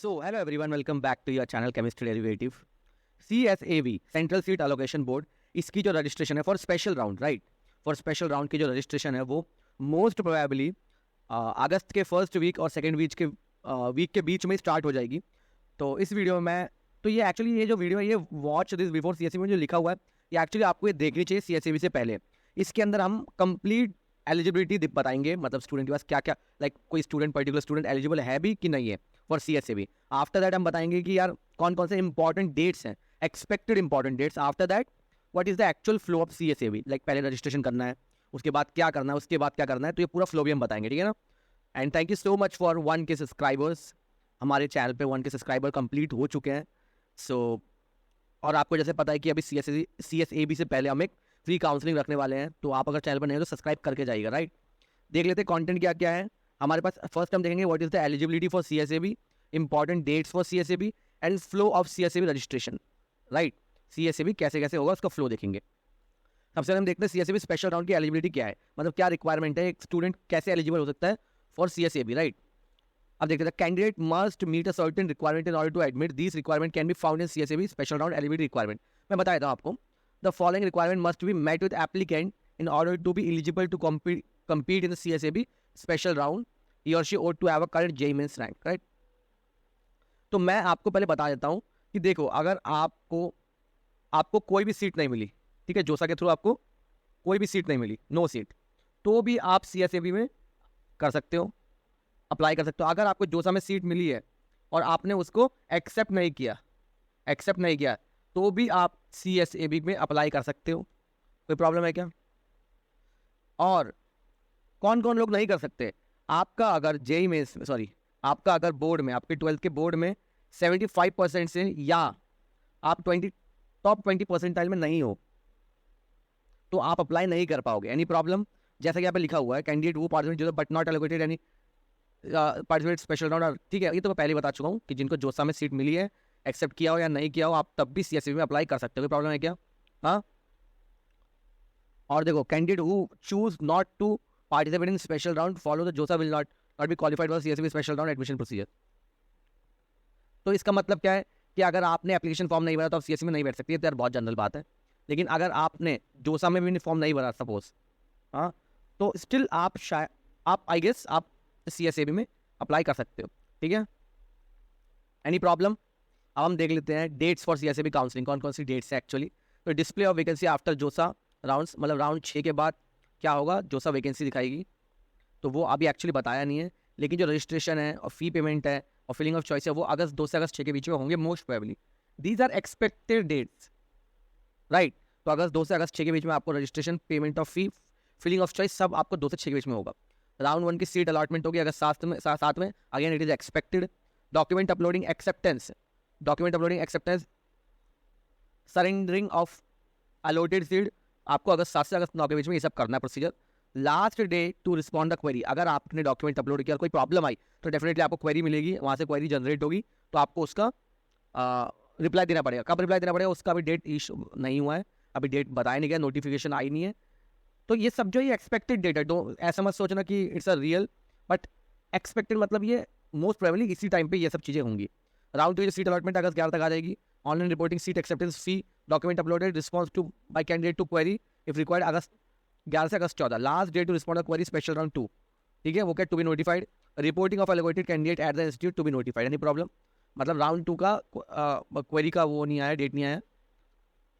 So, hello everyone, welcome back to your channel Chemistry Derivative. CSAV central seat allocation board, इसकी जो registration है for special round, right, for special round की जो registration है वो most probably अगस्त के first week और second week के बीच में स्टार्ट हो जाएगी. तो इस वीडियो में तो ये एक्चुअली ये जो वीडियो है ये वॉच दिस बिफोर सीएसएबी में जो लिखा हुआ है ये एक्चुअली आपको ये देखनी चाहिए सीएसएबी से पहले. इसके अंदर हम कंप्लीट एलिजिबिलिटी बताएंगे, मतलब स्टूडेंट के पास क्या क्या, लाइक कोई स्टूडेंट पर्टिकुलर स्टूडेंट एलिजिबल है भी कि नहीं है फॉर सीएसएबी. आफ्टर दैट हम बताएंगे कि यार कौन कौन से इंपॉर्टेंट डेट्स हैं, expected important dates. After that what is the actual flow of CSAB, like पहले रजिस्ट्रेशन करना है, उसके बाद क्या करना है, उसके बाद क्या करना है, तो ये पूरा फ्लो भी हम बताएंगे, ठीक है ना. And thank you so much for 1K subscribers. हमारे चैनल पे 1K सब्सक्राइबर कंप्लीट हो चुके हैं. सो और आपको जैसे पता है कि अभी सीएसएबी से पहले हम एक फ्री काउंसलिंग रखने वाले हैं, तो आप अगर चैनल पर नहीं हो तो सब्सक्राइब करके जाइएगा, राइट. देख लेते हैं कंटेंट क्या क्या है हमारे पास. फर्स्ट हम देखेंगे what is the eligibility for CSAB, important dates for CSAB and flow of CSAB registration, right. CSAB कैसे कैसे होगा उसका फ्लो देखेंगे. सबसे पहले हम देखते हैं सीएसएबी स्पेशल राउंड की एलिजिबिलिटी क्या है, मतलब क्या रिक्वायरमेंट है, एक स्टूडेंट कैसे एलिजिबल हो सकता है फॉर सीएसएबी, राइट. अब देखते हैं candidate must meet a certain requirement in order to admit. This requirement can be found in CSAB special round eligibility requirement. मैं बता देता हूँ आपको. The following requirement must be met with applicant in order to be eligible to compete in the CSAB special round. He or she ought to have a current JEE Mains rank, right? तो मैं आपको पहले बता देता हूँ कि देखो अगर आपको कोई भी सीट नहीं मिली, ठीक है, जोसा के थ्रू आपको कोई भी सीट नहीं मिली, नो सीट, तो भी आप CSAB में कर सकते हो, अप्लाई कर सकते हो. अगर आपको जोसा में सीट मिली है और आपने उसको एक्सेप्ट नहीं किया तो भी आप CSAB में अप्लाई कर सकते हो. कोई प्रॉब्लम है क्या? और कौन कौन लोग नहीं कर सकते? आपका अगर जेई में आपका अगर बोर्ड में, आपके 12th के बोर्ड में 75% से या आप टॉप 20 परसेंटाइल में नहीं हो तो आप अप्लाई नहीं कर पाओगे. Any problem? जैसा कि यहाँ पे लिखा हुआ है कैंडिडेट वो participate but not allocated any participate special round, ठीक है. ये तो मैं पहले बता चुका हूँ कि जिनको जोसा में सीट मिली है, एक्सेप्ट किया हो या नहीं किया हो, आप तब भी सीएसएबी में अप्लाई कर सकते हो. कोई प्रॉब्लम है क्या? हाँ. और देखो candidate who choose not to participate in special round follow the JOSA will not be qualified for CSAB special round admission procedure. तो इसका मतलब क्या है कि अगर आपने एप्लीकेशन फॉर्म नहीं भरा तो आप सीएसएबी में नहीं बैठ सकती है. तो यार बहुत जनरल बात है. लेकिन अगर आपने जोसा में भी फॉर्म नहीं भरा सपोज, हाँ, तो स्टिल आप आई गेस आप सीएसएबी में अप्लाई कर सकते हो, ठीक है. Any problem? अब हम देख लेते हैं डेट्स फॉर सीएसएबी काउंसलिंग, कौन कौन सी डेट्स है एक्चुअली. तो डिस्प्ले ऑफ वैकेंसी आफ्टर जोसा राउंड्स, मतलब राउंड 6 के बाद क्या होगा, जोसा वैकेंसी दिखाएगी. तो वो अभी एक्चुअली बताया नहीं है, लेकिन जो रजिस्ट्रेशन है और फी पेमेंट है और फिलिंग ऑफ चॉइस है वो अगस्त 2 से अगस्त 6 के बीच में होंगे most probably. These are expected dates, right. तो अगस्त 2 से अगस्त 6 के बीच में आपको registration, payment of fee, filling of choice सब आपको 2 से 6 के बीच में होगा. राउंड 1 की सीट अलॉटमेंट होगी अगस्त 7 में. Again it is expected. Document uploading acceptance, surrendering of allotted seat आपको अगस्त 7 से अगस्त 9 के बीच में ये सब करना है procedure. Last day to respond the query, अगर आपने डॉक्यूमेंट अपलोड किया और कोई प्रॉब्लम आई तो डेफिनेटली आपको क्वेरी मिलेगी, वहाँ से क्वेरी जनरेट होगी, तो आपको उसका रिप्लाई देना पड़ेगा. कब रिप्लाई देना पड़ेगा उसका अभी डेट इशू नहीं हुआ है, अभी डेट बताया नहीं गया, नोटिफिकेशन आई नहीं है. तो ये सब जो ये एक्सपेक्टेड डेट है, तो ऐसा मत सोचना कि it's a real, but expected मतलब ये मोस्ट प्रोबेबली इसी टाइम पे ये सब चीज़ें होंगी. राउंड 2 सीट अलॉटमेंट अगस्त 11 तक आ जाएगी. Online reporting, seat acceptance, fee, document uploaded, response to by candidate to query if required अगस्त 11 से अगस्त 14. Last date to respond query special round 2, ठीक है, वो क्या, to be notified. Reporting of allocated candidate at the institute to be notified. Any problem? मतलब round 2 का query का वो नहीं आया, डेट नहीं आया.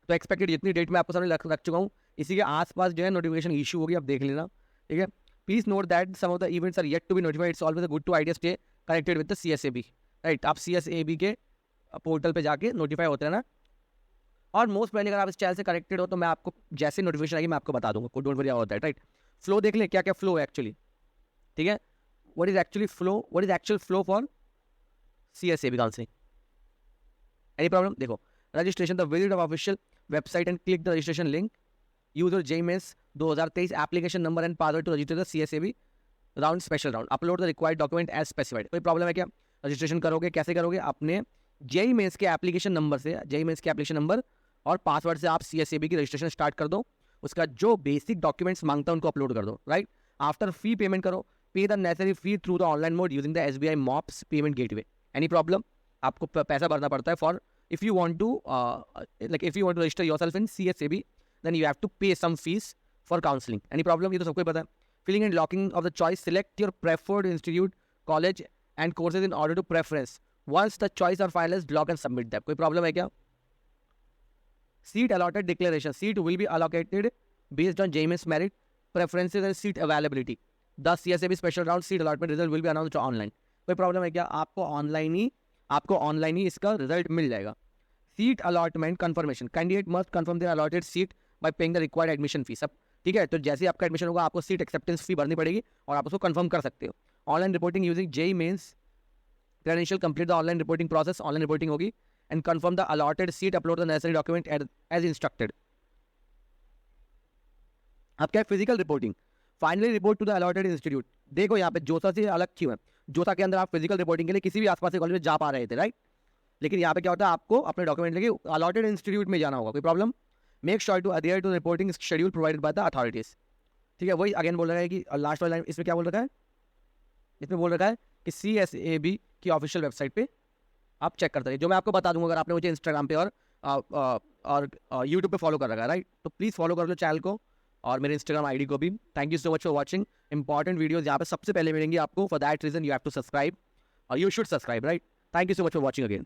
तो एक्सपेक्टेड जितनी डेट मैं आपको सामने रख चुका हूँ, इसी के आसपास जो है नोटिफिकेशन इशू होगी, आप देख लेना, ठीक है. Please note that some of the events are yet to be notified. It's always good to idea stay connected with the CSAB, right. आप सीएसएबी के पोर्टल पे जाके नोटिफाई होते हैं ना. और मोस्ट पहले अगर आप इस चैनल से कनेक्टेड हो तो मैं आपको जैसे नोटिफिकेशन आएगी मैं आपको बता दूंगा, कोई डोंट वरी होता है, राइट. फ्लो देख ले क्या क्या फ्लो है एक्चुअली, ठीक है. What is actual flow for CSAB counselling. Any problem? देखो registration, the visit of official website and click the registration link. Use your JEE Mains 2023 application number and password to register the CSAB round special round. Upload the required document as specified. कोई problem है क्या? Registration करोगे, कैसे करोगे? अपने JEE Mains के application number और password से आप CSAB की रजिस्ट्रेशन स्टार्ट कर दो. उसका जो बेसिक डॉक्यूमेंट्स मांगता है उनको अपलोड कर दो, राइट. आफ्टर फी पेमेंट करो, pay the necessary fee through the online mode using the SBI MOPS payment gateway. Any problem? आपको पैसा भरना पड़ता है for if you want to if you want to register yourself in CSAB then you have to pay some fees for counselling. Any problem? ये तो सबको ही पता है। Filling and locking of the choice, select your preferred institute, college and courses in order to preference. Once the choice are finalised, lock and submit that. कोई problem है क्या? Seat allotted declaration. Seat will be allocated based on JMS merit, preferences and seat availability. The CSAB special round seat allotment result will be announced online. कोई problem है क्या? आपको online ही इसका result मिल जाएगा। Seat allotment confirmation, candidate must confirm their allotted seat by paying the required admission fees. अब ठीक है, तो जैसे ही आपका एडमिशन होगा आपको सीट एक्सेप्टेंस फी भरनी पड़ेगी और आप उसको कंफर्म कर सकते हो। Online reporting using JEE mains credential, complete the online reporting process. Online reporting होगी and confirm the allotted seat, upload the necessary document as instructed. अब क्या है? Physical reporting, finally report to the allotted institute. देखो यहाँ पे जोसा से अलग क्यों है? जोसा के अंदर आप फिजिकल रिपोर्टिंग के लिए किसी भी आसपास के कॉलेज में जा पा रहे थे, राइट? लेकिन यहाँ पे क्या होता है? आपको अपने डॉक्यूमेंट लेके अलॉटेड इंस्टीट्यूट में जाना होगा। कोई problem? Make sure to adhere to reporting schedule provided by the authorities. ठीक है, वही अगेन बोल रहा है कि लास्ट वाला लाइन इसमें क्या बोल रखा है? इसमें बोल रखा है कि CSAB की ऑफिशियल वेबसाइट पे आप चेक करते रहिए, जो मैं आपको बता दूंगा अगर आपने मुझे इंस्टाग्राम पे और यूट्यूब पे फॉलो कर रखा है, राइट? तो प्लीज़ फॉलो कर लो चैनल को और मेरे इंस्टाग्राम ID को भी। Thank you so much for watching. Important videos यहाँ पे सबसे पहले मिलेंगी आपको। For that reason you have to subscribe और you should subscribe, right? Thank you so much for watching again.